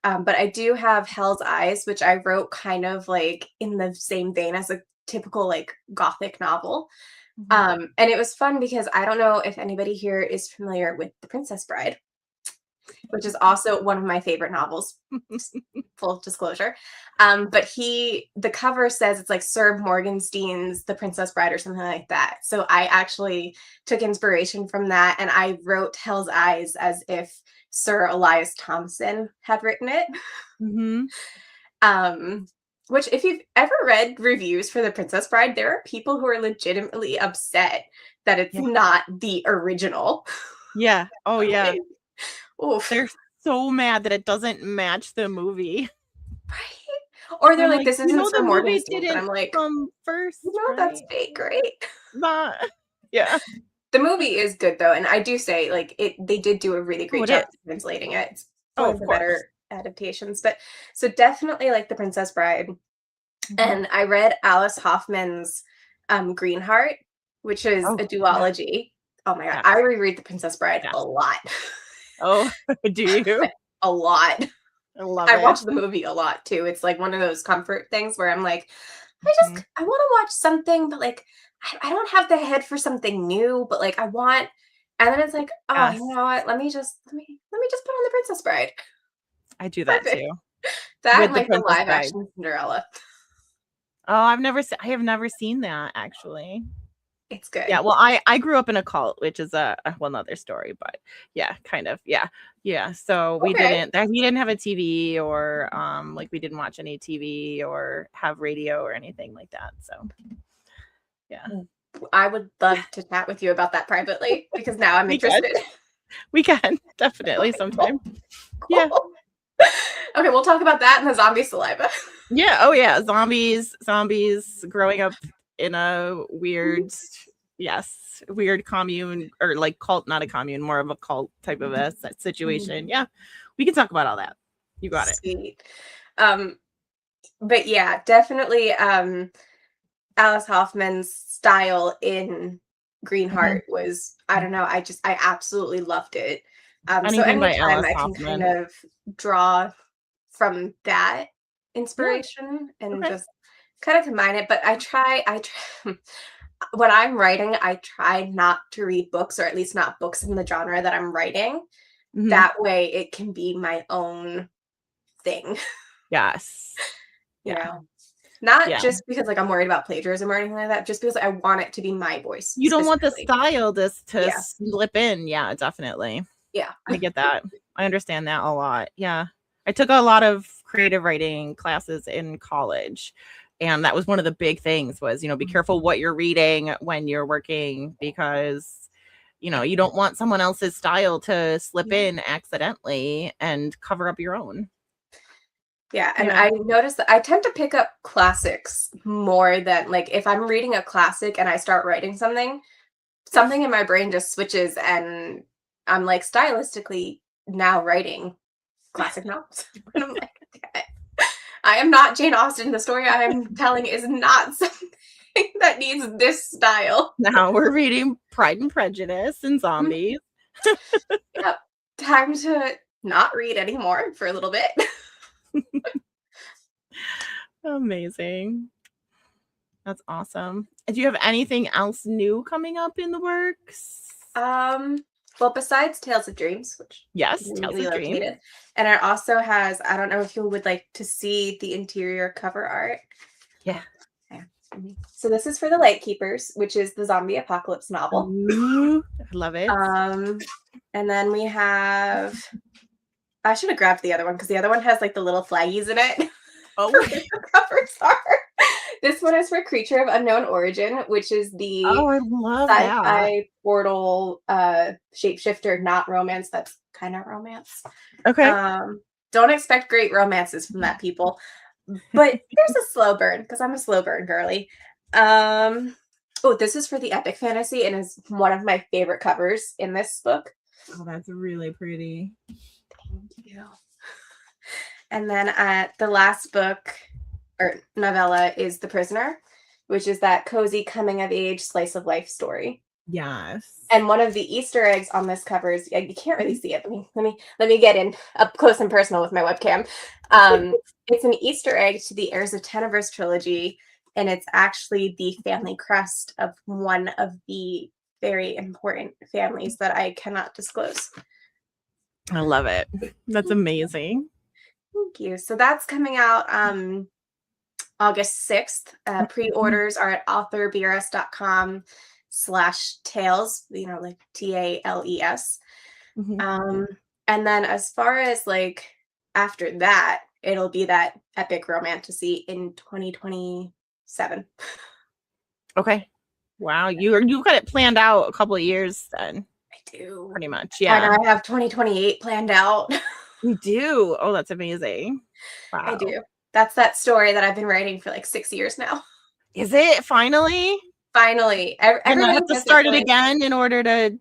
but I do have Hell's Eyes, which I wrote kind of like in the same vein as a typical like gothic novel. And it was fun because I don't know if anybody here is familiar with The Princess Bride, which is also one of my favorite novels, full disclosure. But the cover says it's like Sir Morgenstein's The Princess Bride or something like that. So I actually took inspiration from that, and I wrote Hell's Eyes as if Sir Elias Thompson had written it. Which, if you've ever read reviews for The Princess Bride, there are people who are legitimately upset that it's not the original. Yeah. Oh, yeah. Oof. They're so mad that it doesn't match the movie. Right? Or they're like, this isn't Sir Morgenstein. And I'm like, first, right? That's fake, right? Yeah. The movie is good though, and I do say like they did do a really great job translating it. It's one of the better adaptations. But so definitely like The Princess Bride. And I read Alice Hoffman's Greenheart, which is a duology. Oh my god, I reread The Princess Bride a lot. Oh, do you? A lot. I love it. I watch the movie a lot too. It's like one of those comfort things where I'm like, I want to watch something, but like I don't have the head for something new, but like I want, and then it's like, oh, you know what? Let me just put on The Princess Bride. I do that too. That and like the live action Cinderella. Oh, I have never seen that actually. It's good. Yeah, well, I grew up in a cult, which is a whole nother story, but yeah, kind of, yeah. So we didn't have a TV or like we didn't watch any TV or have radio or anything like that. So yeah, I would love to chat with you about that privately because now I'm interested. We can definitely sometime. Cool. Yeah. Okay, we'll talk about that in the zombie saliva. Yeah. Oh yeah, zombies. Growing up in a weird commune, or like cult, not a commune, more of a cult type of a situation. Yeah, we can talk about all that. You got it. Sweet. But yeah, definitely Alice Hoffman's style in Greenheart was, I don't know, I absolutely loved it. So anytime I can kind of draw from that inspiration and just kind of combine it, but I try when I'm writing, I try not to read books, or at least not books in the genre that I'm writing. That way it can be my own thing. Yes. You know, not just because like I'm worried about plagiarism or anything like that, just because I want it to be my voice. You don't want the style to slip in. Yeah, definitely. Yeah. I get that. I understand that a lot. Yeah. I took a lot of creative writing classes in college. And that was one of the big things was, be careful what you're reading when you're working, because, you don't want someone else's style to slip in accidentally and cover up your own. Yeah. And I noticed that I tend to pick up classics more than like if I'm reading a classic and I start writing something in my brain just switches and I'm like stylistically now writing classic novels. And I'm like, okay. I am not Jane Austen. The story I am telling is not something that needs this style. Now we're reading Pride and Prejudice and zombies. Yep. Time to not read anymore for a little bit. Amazing. That's awesome. Do you have anything else new coming up in the works? Well, besides Tales of Dreams, which Tales of Dreams. And it also has, I don't know if you would like to see the interior cover art. Yeah. So this is for The Lightkeepers, which is the zombie apocalypse novel. Ooh, I love it. And then we have, I should have grabbed the other one because the other one has like the little flaggies in it. Oh, the covers are. This one is for Creature of Unknown Origin, which is the I love that. sci-fi portal shapeshifter, not romance. That's kind of romance. Okay. Don't expect great romances from that, people. But there's a slow burn, because I'm a slow burn girly. Oh, this is for the epic fantasy and is one of my favorite covers in this book. Oh, that's really pretty. Thank you. And then the last book or novella is The Prisoner, which is that cozy coming of age slice of life story. Yes. And one of the Easter eggs on this cover is, you can't really see it. Let me get in up close and personal with my webcam. It's an Easter egg to the Heirs of Tenebris trilogy, and it's actually the family crest of one of the very important families that I cannot disclose. I love it. That's amazing. Thank you. So that's coming out August 6th. Pre-orders are at authorbrs.com/tales, like TALES. Mm-hmm. And then as far as like after that, it'll be that epic romantasy in 2027. Okay. Wow. You've got it planned out a couple of years then. I do. Pretty much. Yeah. And I have 2028 planned out. You do. Oh, that's amazing. Wow. I do. That's that story that I've been writing for like 6 years now. Is it finally? Finally. And I have to start it again in order to.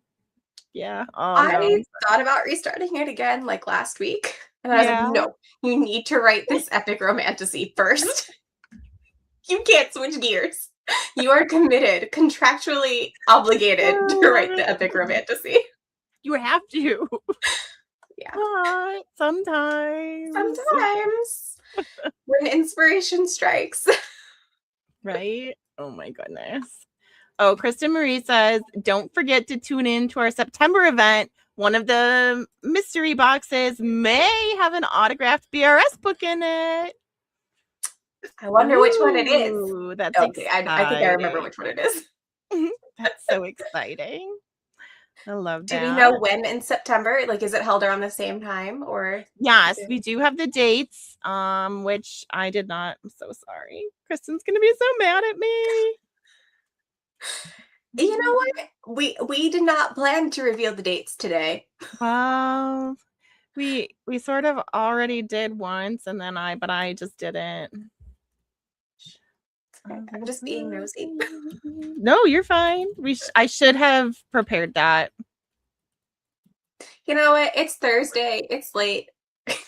Yeah. Oh, I thought about restarting it again like last week. And I was like, no, you need to write this epic romantasy first. You can't switch gears. You are committed, contractually obligated to write the epic romantasy. You have to. Yeah. But sometimes. When inspiration strikes. Right? Oh my goodness. Oh, Kristen Marie says, don't forget to tune in to our September event. One of the mystery boxes may have an autographed BRS book in it. I wonder which one it is. That's okay. I think I remember which one it is. That's so exciting. I love that. Do we know when in September? Like, is it held around the same time or? Yes, we do have the dates, which I did not. I'm so sorry. Kristen's going to be so mad at me. You know what? We did not plan to reveal the dates today. Well, we sort of already did once, and then I just didn't. I'm just being nosy. No, you're fine. I should have prepared that. You know what? It's Thursday. It's late.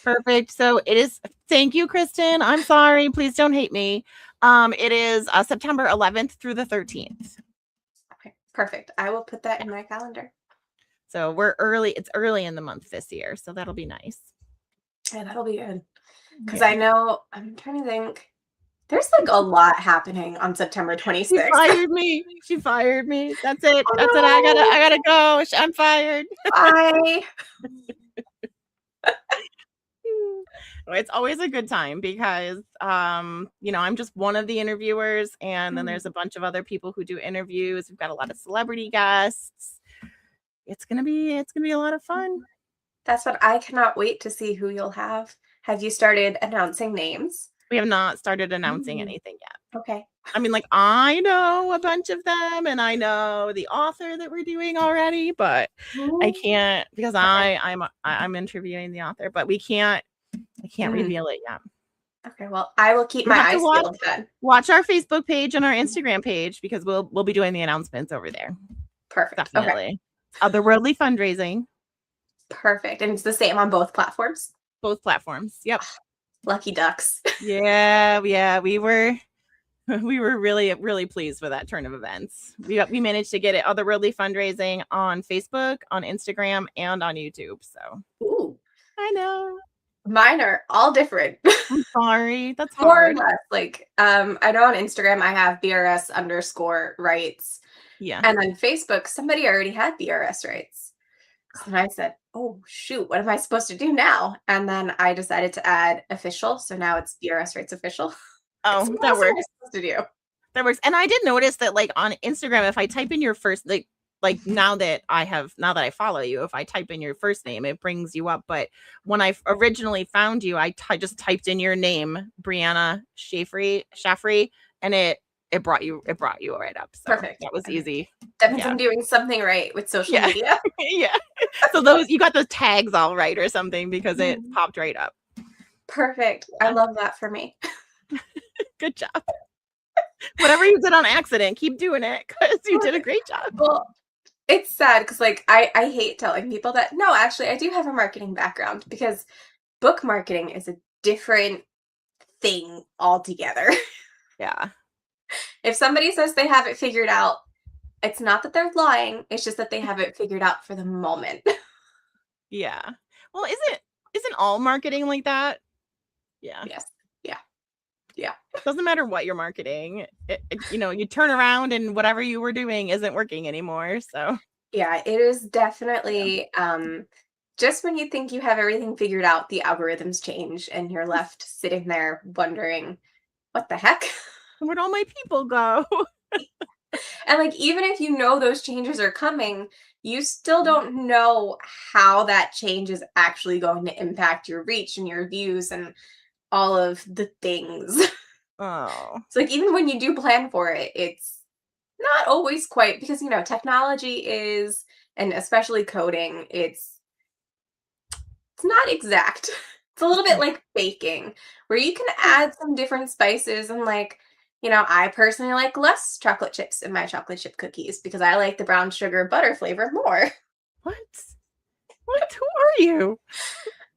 Perfect. So it is. Thank you, Kristen. I'm sorry. Please don't hate me. It is September 11th through the 13th. Okay, perfect. I will put that in my calendar. So we're early. It's early in the month this year, so that'll be nice. Yeah, that'll be good. Because I know, I'm trying to think. There's like a lot happening on September 26th. She fired me. She fired me. That's it. Oh, that's it. I gotta go. I'm fired. Bye. It's always a good time because I'm just one of the interviewers, and then there's a bunch of other people who do interviews. We've got a lot of celebrity guests. It's gonna be a lot of fun. That's what I cannot wait to see who you'll have. Have you started announcing names? We have not started announcing anything yet. Okay. I mean, like, I know a bunch of them, and I know the author that we're doing already, but I can't because I'm interviewing the author, but I can't reveal it yet. Okay, well, I will keep my eyes peeled then. Watch our Facebook page and our Instagram page because we'll be doing the announcements over there. Perfect. Definitely. Okay. Otherworldly fundraising. Perfect. And it's the same on both platforms? Both platforms. Yep. Lucky ducks. Yeah. We were really, really pleased with that turn of events. We managed to get it Otherworldly fundraising on Facebook, on Instagram, and on YouTube. So I know. Mine are all different. I'm sorry. That's hard. More or less. Like, I know on Instagram I have BRS_rights. Yeah. And on Facebook, somebody already had BRS rights. And I said, oh, shoot, what am I supposed to do now? And then I decided to add official. So now it's BRS rights official. Oh, that works. What am I supposed to do? That works. And I did notice that, like, on Instagram, if I type in your first, like now that I follow you, if I type in your first name, it brings you up. But when I originally found you, I just typed in your name, Brianna Shaffery, and it brought you right up. So Perfect. That was easy. That means I'm doing something right with social media. Yeah. So you got those tags all right or something because it popped right up. Perfect. I love that for me. Good job. Whatever you did on accident, keep doing it because you did a great job. Well, it's sad because like I hate telling people that, no, actually I do have a marketing background, because book marketing is a different thing altogether. Yeah. If somebody says they have it figured out, it's not that they're lying, it's just that they have it figured out for the moment. Yeah. Well, isn't all marketing like that? Yeah. Yes. Yeah. It doesn't matter what you're marketing. You turn around and whatever you were doing isn't working anymore. So yeah, it is definitely just when you think you have everything figured out, the algorithms change and you're left sitting there wondering, what the heck? Where'd all my people go? And like, even if you know those changes are coming, you still don't know how that change is actually going to impact your reach and your views and all of the things. Oh. So like, even when you do plan for it, it's not always quite, because technology is, and especially coding, it's not exact. It's a little bit like baking, where you can add some different spices and like, I personally like less chocolate chips in my chocolate chip cookies because I like the brown sugar butter flavor more. What? Who are you?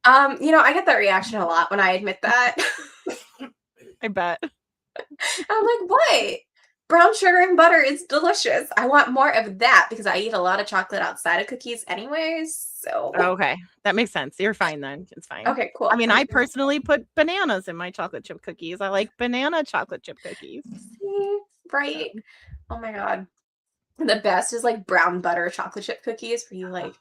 I get that reaction a lot when I admit that. I bet. I'm like, what? Brown sugar and butter is delicious. I want more of that because I eat a lot of chocolate outside of cookies anyways. So okay, that makes sense. You're fine then. It's fine. Okay, cool. I mean, I personally put bananas in my chocolate chip cookies. I like banana chocolate chip cookies. See? Right? Oh my god. The best is like brown butter chocolate chip cookies where you like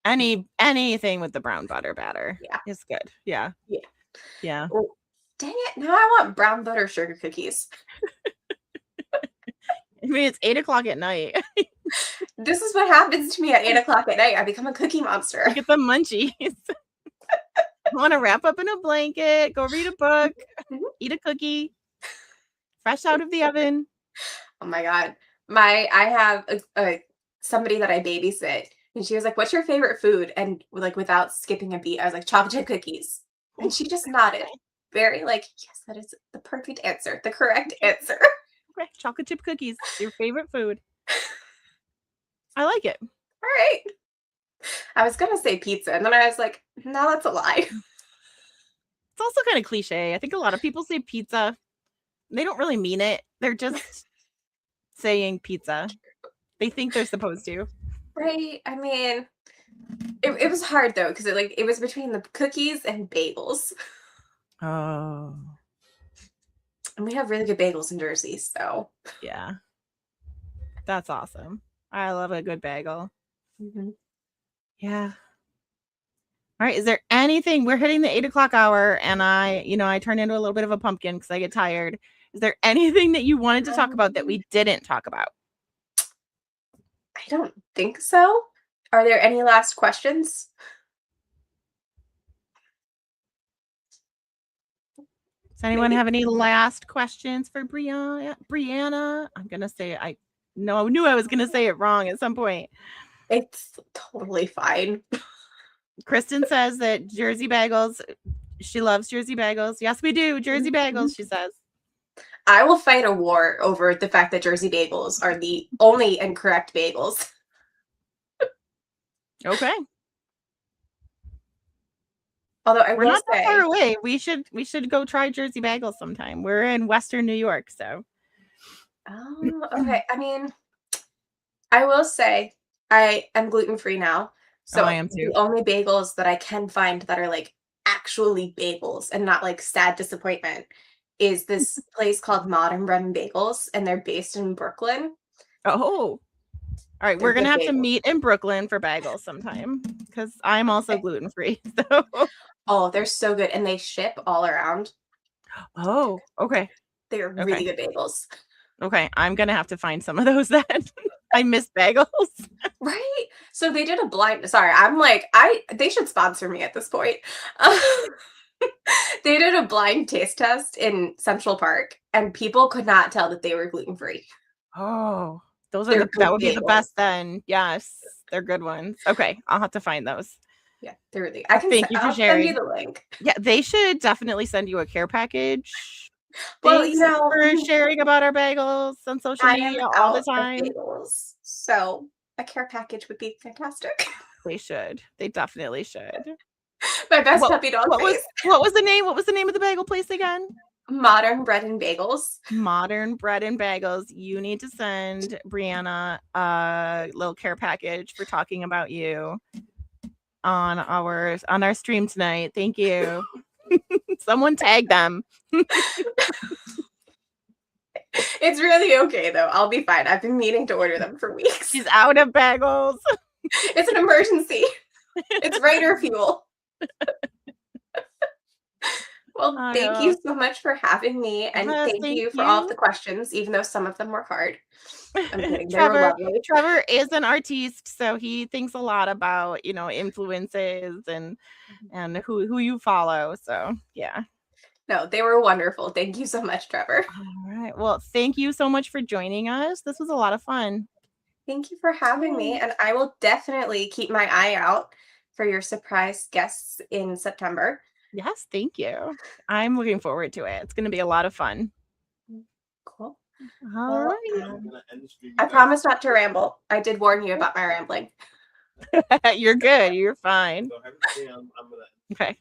anything with the brown butter batter. Yeah. Is good. Yeah. Oh, dang it. Now I want brown butter sugar cookies. I mean, it's 8:00 at night. This is what happens to me at 8:00 at night. I become a cookie monster. You get the munchies. I want to wrap up in a blanket, go read a book, eat a cookie, fresh out of the oven. Oh my god. I have a somebody that I babysit, and she was like, "What's your favorite food?" And like, without skipping a beat, I was like, "Chocolate chip cookies." And she just nodded. Very like, yes, that is the perfect answer, the correct answer. Okay, chocolate chip cookies, your favorite food. I like it. All right. I was gonna say pizza, and then I was like, no, that's a lie. It's also kind of cliche. I think a lot of people say pizza. They don't really mean it. They're just saying pizza. They think they're supposed to. Right. I mean, it was hard though, because it was between the cookies and bagels. Oh. And we have really good bagels in Jersey, so. Yeah. That's awesome. I love a good bagel. Yeah. All right. Is there anything? We're hitting the 8:00 hour, and I turn into a little bit of a pumpkin because I get tired. Is there anything that you wanted to talk about that we didn't talk about? I don't think so. Are there any last questions? Does anyone have any last questions for Brianna? I'm gonna say I knew I was gonna say it wrong at some point. It's totally fine. Kristen says that Jersey bagels. She loves Jersey bagels. Yes, we do. Jersey bagels, she says. I will fight a war over the fact that Jersey bagels are the only incorrect bagels. Okay. Although we're not that far away. We should go try Jersey bagels sometime. We're in Western New York, so. Oh, okay. I mean, I will say I am gluten-free now. So I am too. The only bagels that I can find that are like actually bagels and not like sad disappointment is this place called Modern Bread and Bagels, and they're based in Brooklyn. Oh. All right, we're going to have to meet in Brooklyn for bagels sometime because I'm also gluten-free. So. Oh, they're so good, and they ship all around. Oh, okay. They're really good bagels. Okay, I'm going to have to find some of those then. I miss bagels. Right? So they did a blind, sorry, I'm like, they should sponsor me at this point. They did a blind taste test in Central Park, and people could not tell that they were gluten-free. Oh, those are They're that would be good the bagels. best then. Yes, they're good ones. Okay, I'll have to find those. Yeah, they're really. I'll send you the link. Yeah, they should definitely send you a care package. Well, Thanks for sharing about our bagels on social I media am all the out of time. bagels, so a care package would be fantastic. They should. They definitely should. My best puppy dog face. What was the name? What was the name of the bagel place again? Modern Bread and Bagels. Modern Bread and Bagels. You need to send Brianna a little care package for talking about you on our stream tonight. Thank you. Someone tag them. It's really okay though. I'll be fine. I've been meaning to order them for weeks. She's out of bagels. It's an emergency. It's Raider fuel. Well, thank you so much for having me, and thank you for all of the questions, even though some of them were hard. I'm kidding. They were lovely. Trevor is an artiste, so he thinks a lot about, influences and who you follow. So yeah. No, they were wonderful. Thank you so much, Trevor. All right. Well, thank you so much for joining us. This was a lot of fun. Thank you for having me, and I will definitely keep my eye out for your surprise guests in September. Yes, thank you. I'm looking forward to it. It's going to be a lot of fun. Cool. All right. I promise not to ramble. I did warn you about my rambling. You're good. You're fine. Okay.